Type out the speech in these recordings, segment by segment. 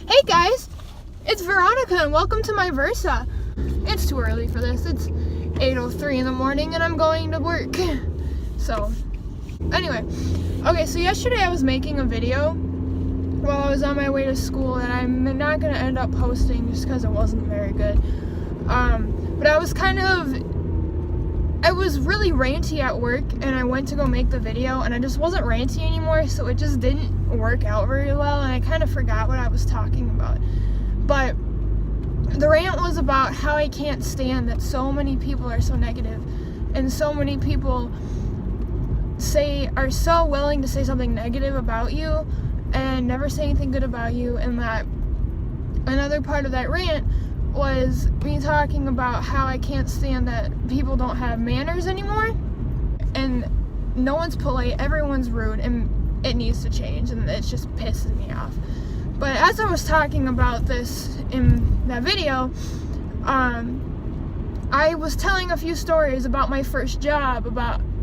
Hey guys, it's Veronica and welcome to my Versa. It's too early for this. It's 8:03 in the morning and I'm going to work. So, anyway. Okay, so yesterday I was making a video while I was on my way to school and I'm not going to end up posting just because it wasn't very good. But I was really ranty at work and I went to go make the video and I just wasn't ranty anymore, so it just didn't work out very well and I kind of forgot what I was talking about. But the rant was about how I can't stand that so many people are so negative and so many people are so willing to say something negative about you and never say anything good about you. And that another part of that rant was me talking about how I can't stand that people don't have manners anymore and no one's polite, everyone's rude, and it needs to change, and it just pisses me off. But as I was talking about this in that video, I was telling a few stories about my first job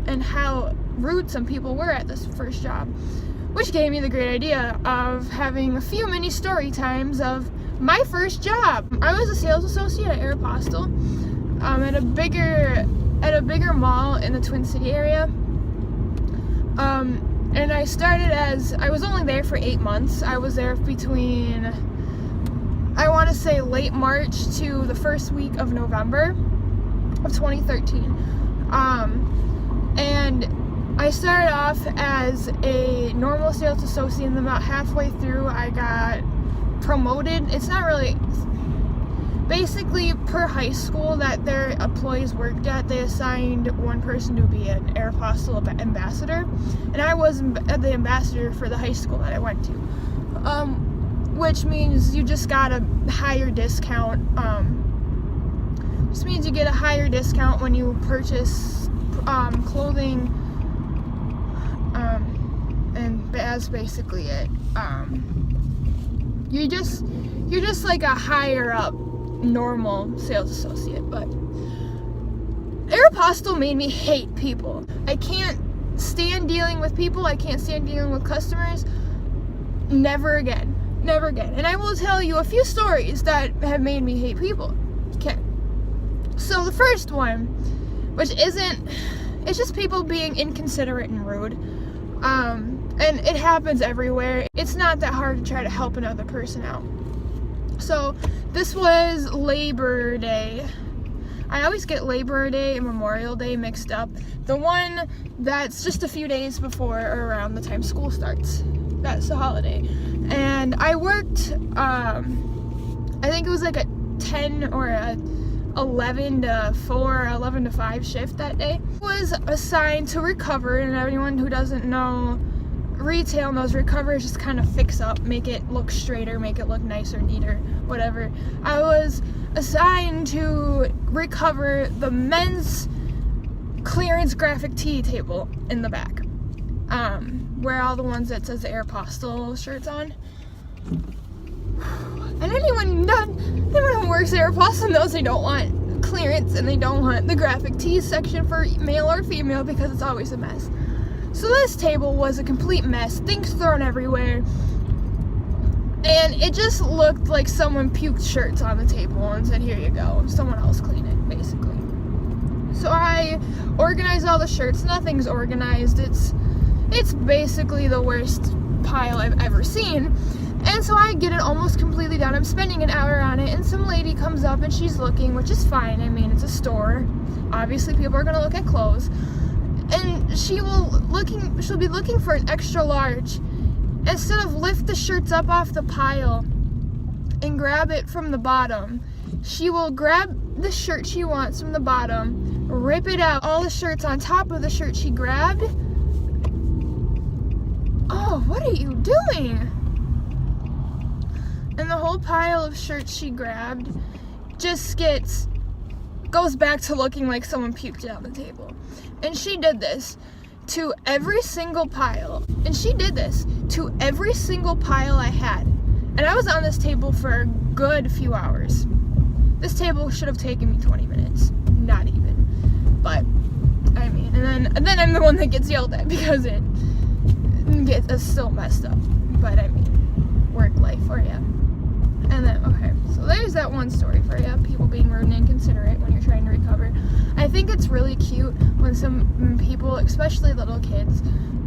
and how rude some people were at this first job, which gave me the great idea of having a few mini story times of my first job. I was a sales associate at Aeropostale at a bigger mall in the Twin City area. And I was only there for 8 months. I was there between, I want to say, late March to the first week of November of 2013. And I started off as a normal sales associate, and about halfway through I got promoted. It's not really, basically per high school that their employees worked at, they assigned one person to be an Aeropostale ambassador, and I was the ambassador for the high school that I went to, which means you just got a higher discount. Just means you get a higher discount when you purchase clothing, and that's basically it. You're just like a higher up normal sales associate. But Aeropostale made me hate people. I can't stand dealing with people. I can't stand dealing with customers. Never again. Never again. And I will tell you a few stories that have made me hate people. Okay. So the first one, it's just people being inconsiderate and rude. And it happens everywhere. It's not that hard to try to help another person out. So this was Labor Day. I always get Labor Day and Memorial Day mixed up. The one that's just a few days before or around the time school starts. That's the holiday. And I worked, I think it was like a 10 or a 11 to 4, 11 to 5 shift that day. I was assigned to recover, and everyone who doesn't know retail knows recover is just kind of fix up, make it look straighter, make it look nicer, neater, whatever. I was assigned to recover the men's clearance graphic tee table in the back, where all the ones that says the Aeropostale shirts on. And anyone who works at Aeropostale knows they don't want clearance and they don't want the graphic tees section for male or female because it's always a mess. So this table was a complete mess, things thrown everywhere, and it just looked like someone puked shirts on the table and said, here you go, someone else clean it, basically. So I organized all the shirts. Nothing's organized. It's basically the worst pile I've ever seen. And so I get it almost completely done. I'm spending an hour on it, and some lady comes up and she's looking, which is fine. I mean, it's a store. Obviously, people are going to look at clothes. And she'll be looking for an extra large. Instead of lift the shirts up off the pile and grab it from the bottom, she will grab the shirt she wants from the bottom, rip it out, all the shirts on top of the shirt she grabbed. Oh, what are you doing? And the whole pile of shirts she grabbed just goes back to looking like someone puked it on the table. And she did this to every single pile. And she did this to every single pile I had. And I was on this table for a good few hours. This table should have taken me 20 minutes. Not even. But, I mean, and then I'm the one that gets yelled at because it gets still messed up. But, I mean, work life for you. one story for you. People being rude and inconsiderate when you're trying to recover. I think it's really cute when some people, especially little kids,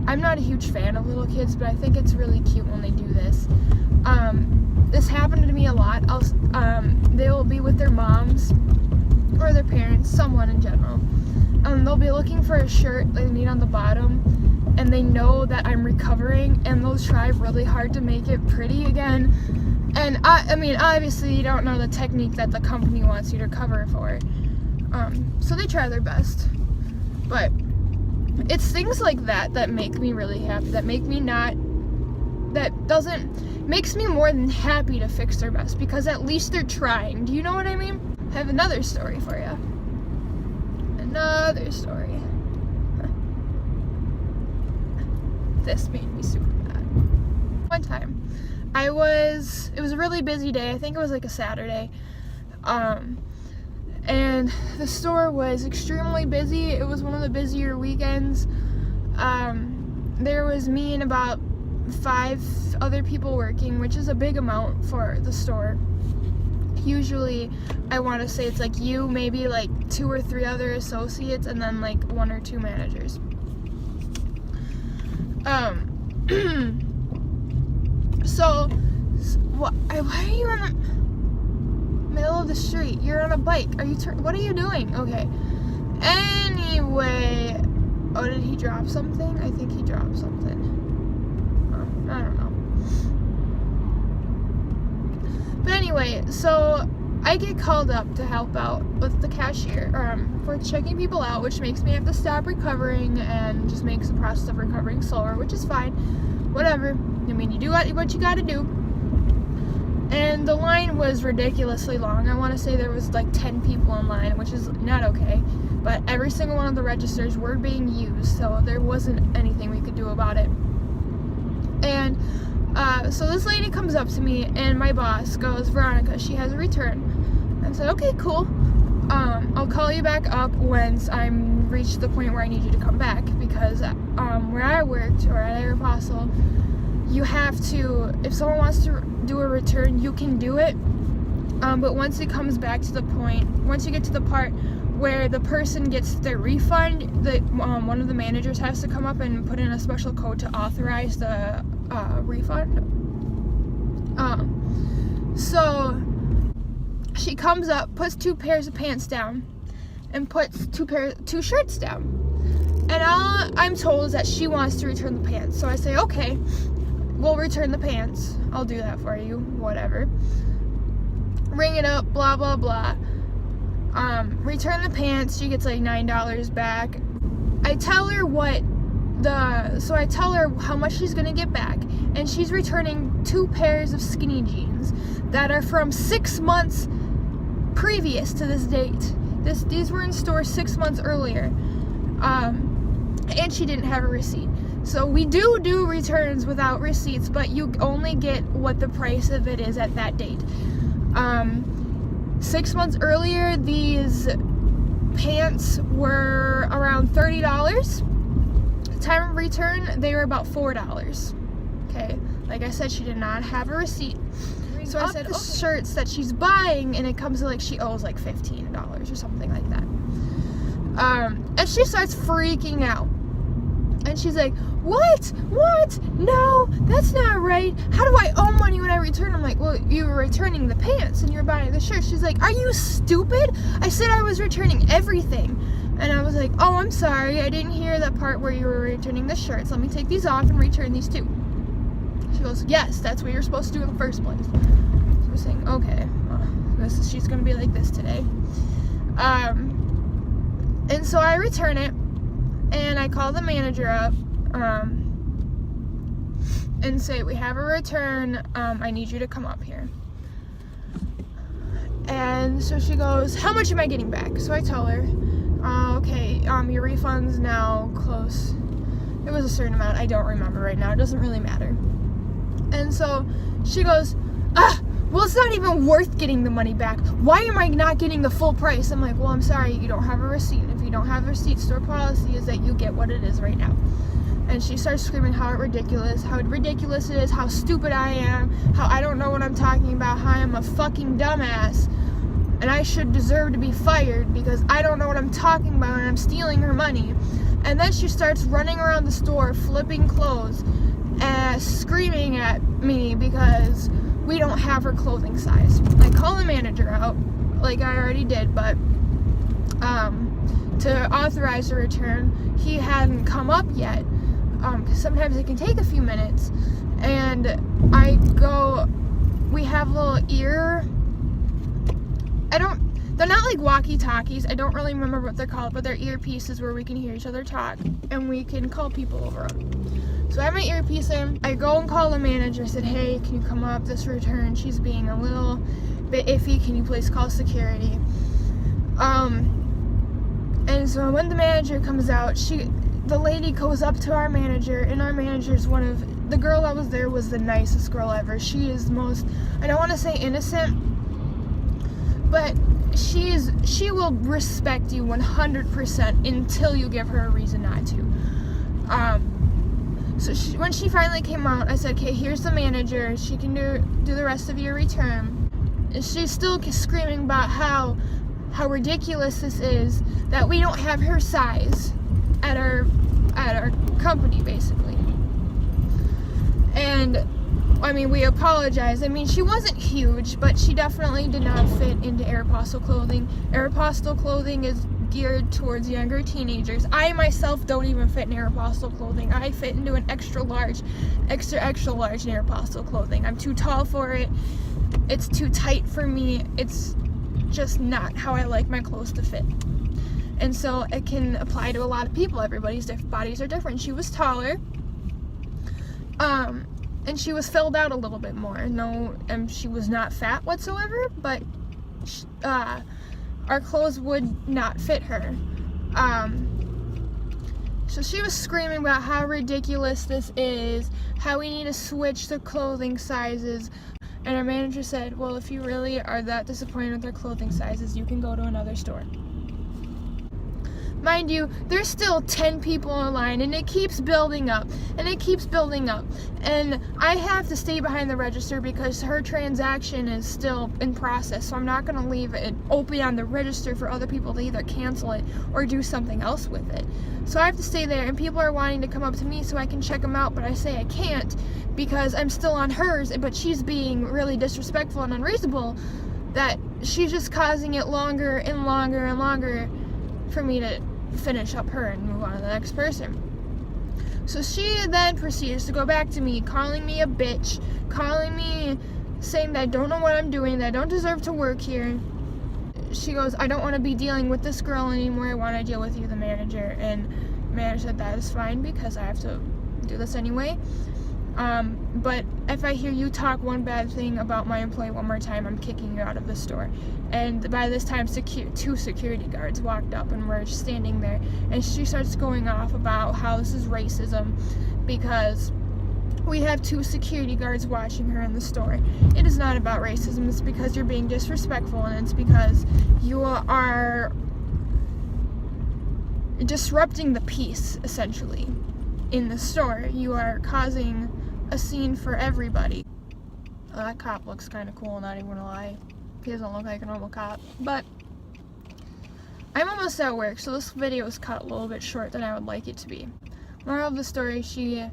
I'm not a huge fan of little kids, but I think it's really cute when they do this. This happened to me a lot. They will be with their moms or their parents, someone in general. They'll be looking for a shirt they need on the bottom, and they know that I'm recovering, and they'll try really hard to make it pretty again. And I mean, obviously you don't know the technique that the company wants you to cover for. So they try their best. But it's things like that that make me really happy, makes me more than happy to fix their mess, because at least they're trying. Do you know what I mean? I have another story for you. Another story. This made me super mad. One time, it was a really busy day. I think it was like a Saturday. And the store was extremely busy. It was one of the busier weekends. There was me and about 5 other people working, which is a big amount for the store. Usually, I want to say it's like you, maybe like 2 or 3 other associates, and then like 1 or 2 managers. So, why are you in the middle of the street? You're on a bike. What are you doing? Okay. Anyway, oh, did he drop something? I think he dropped something. I don't know. But anyway, so I get called up to help out with the cashier, for checking people out, which makes me have to stop recovering and just makes the process of recovering slower, which is fine. Whatever. I mean, you do what you gotta do. And the line was ridiculously long. I want to say there was like 10 people in line, which is not okay. But every single one of the registers were being used, so there wasn't anything we could do about it. And so this lady comes up to me, and my boss goes, "Veronica, she has a return." I said, "Okay, cool. I'll call you back up once I'm reached the point where I need you to come back, because where I worked, or at Aeropostale, you have to, if someone wants to do a return, you can do it, but once it comes back to the point, once you get to the part where the person gets their refund, one of the managers has to come up and put in a special code to authorize the refund." So she comes up, puts 2 pairs of pants down, and puts 2 shirts down. And all I'm told is that she wants to return the pants. So I say, "Okay, we'll return the pants. I'll do that for you, whatever." Ring it up, blah, blah, blah. Return the pants. She gets like $9 back. I tell her how much she's gonna get back, and she's returning 2 pairs of skinny jeans that are from 6 months previous to this date. These were in store 6 months earlier, and she didn't have a receipt. So we do returns without receipts, but you only get what the price of it is at that date. 6 months earlier, these pants were around $30. Time of return, they were about $4. Okay, like I said, she did not have a receipt. So I said, shirts that she's buying, and it comes to like she owes like $15 or something like that. And she starts freaking out. And she's like, What? No, that's not right. How do I owe money when I return? I'm like, "Well, you were returning the pants and you're buying the shirt." She's like, "Are you stupid? I said I was returning everything." And I was like, "Oh, I'm sorry. I didn't hear that part where you were returning the shirts. Let me take these off and return these too." She goes, "Yes, that's what you're supposed to do in the first place." So we're saying, okay, well, she's going to be like this today. And so I return it, and I call the manager up, and say, "We have a return, I need you to come up here." And so she goes, "How much am I getting back?" So I tell her, "Okay, your refund's now close." It was a certain amount, I don't remember right now, it doesn't really matter. And so she goes, "Well, it's not even worth getting the money back. Why am I not getting the full price?" I'm like, "Well, I'm sorry, you don't have a receipt. If you don't have a receipt, store policy is that you get what it is right now." And she starts screaming how ridiculous it is, how stupid I am, how I don't know what I'm talking about, how I'm a fucking dumbass, and I should deserve to be fired because I don't know what I'm talking about and I'm stealing her money. And then she starts running around the store flipping clothes and screaming at me because we don't have her clothing size. I call the manager out, like I already did, but to authorize the return, he hadn't come up yet. Sometimes it can take a few minutes. And we have little they're not like walkie-talkies, I don't really remember what they're called, but they're earpieces where we can hear each other talk, and we can call people over them. So I have my earpiece in, I go and call the manager, I said, hey, can you come up, this return, she's being a little bit iffy, can you please call security? And so when the manager comes out, the lady goes up to our manager, and our manager's the girl that was there was the nicest girl ever. She is I don't want to say innocent, but she will respect you 100% until you give her a reason not to. So when she finally came out, I said, okay, here's the manager, she can do the rest of your return. And she's still screaming about how ridiculous this is, that we don't have her size at our company, basically. And I mean, we apologize. I mean, she wasn't huge, but she definitely did not fit into Aeropostale clothing. Aeropostale clothing is geared towards younger teenagers. I myself don't even fit in Aeropostale clothing. I fit into an extra large in Aeropostale clothing. I'm too tall for it. It's too tight for me. It's just not how I like my clothes to fit. And so it can apply to a lot of people. Everybody's bodies are different. She was taller. And she was filled out a little bit more. And she was not fat whatsoever, but our clothes would not fit her. So she was screaming about how ridiculous this is, how we need to switch the clothing sizes. And our manager said, well, if you really are that disappointed with their clothing sizes, you can go to another store. Mind you, there's still 10 people in line, and it keeps building up, and it keeps building up. And I have to stay behind the register because her transaction is still in process, so I'm not going to leave it open on the register for other people to either cancel it or do something else with it. So I have to stay there, and people are wanting to come up to me so I can check them out, but I say I can't because I'm still on hers, but she's being really disrespectful and unreasonable, that she's just causing it longer and longer and longer for me to finish up her and move on to the next person. So she then proceeds to go back to me, calling me a bitch, saying that I don't know what I'm doing, that I don't deserve to work here. She goes, I don't want to be dealing with this girl anymore, I want to deal with you, the manager. And the manager said, that is fine because I have to do this anyway. But if I hear you talk one bad thing about my employee one more time, I'm kicking you out of the store. And by this time, two security guards walked up and were standing there. And she starts going off about how this is racism because we have 2 security guards watching her in the store. It is not about racism. It's because you're being disrespectful, and it's because you are disrupting the peace, essentially, in the store. You are causing a scene for everybody. That cop looks kind of cool, not even gonna lie. He doesn't look like a normal cop. But I'm almost at work, so this video is cut a little bit short than I would like it to be. Moral of the story, she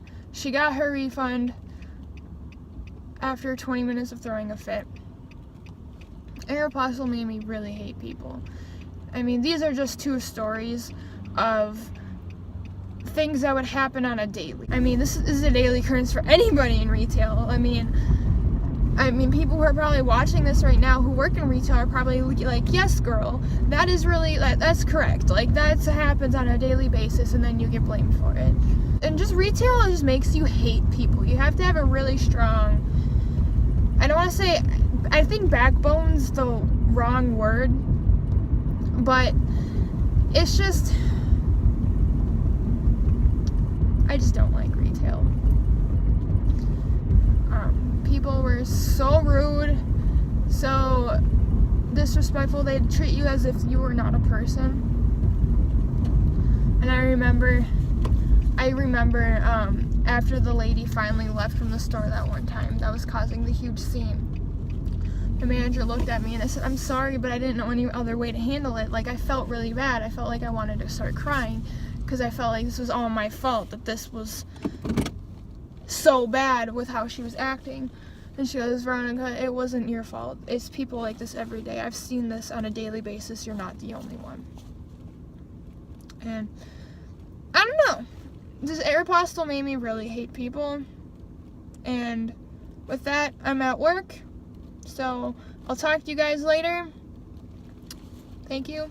got her refund after 20 minutes of throwing a fit. Aeropostale made me really hate people. I mean, these are just 2 stories of things that would happen on a daily. I mean, this is a daily occurrence for anybody in retail. I mean, people who are probably watching this right now who work in retail are probably like, yes, girl, that is really, that's correct. Like, that happens on a daily basis, and then you get blamed for it. And just retail just makes you hate people. You have to have a really strong, I don't want to say, I think backbone's the wrong word, but it's just, I just don't like retail. People were so rude, so disrespectful. They'd treat you as if you were not a person. And I remember after the lady finally left from the store that one time that was causing the huge scene, the manager looked at me and I said, I'm sorry, but I didn't know any other way to handle it. Like, I felt really bad. I felt like I wanted to start crying because I felt like this was all my fault, that this was so bad with how she was acting. And she goes, Veronica, it wasn't your fault. It's people like this every day. I've seen this on a daily basis. You're not the only one. And I don't know. This Aeropostale made me really hate people. And with that, I'm at work. So I'll talk to you guys later. Thank you.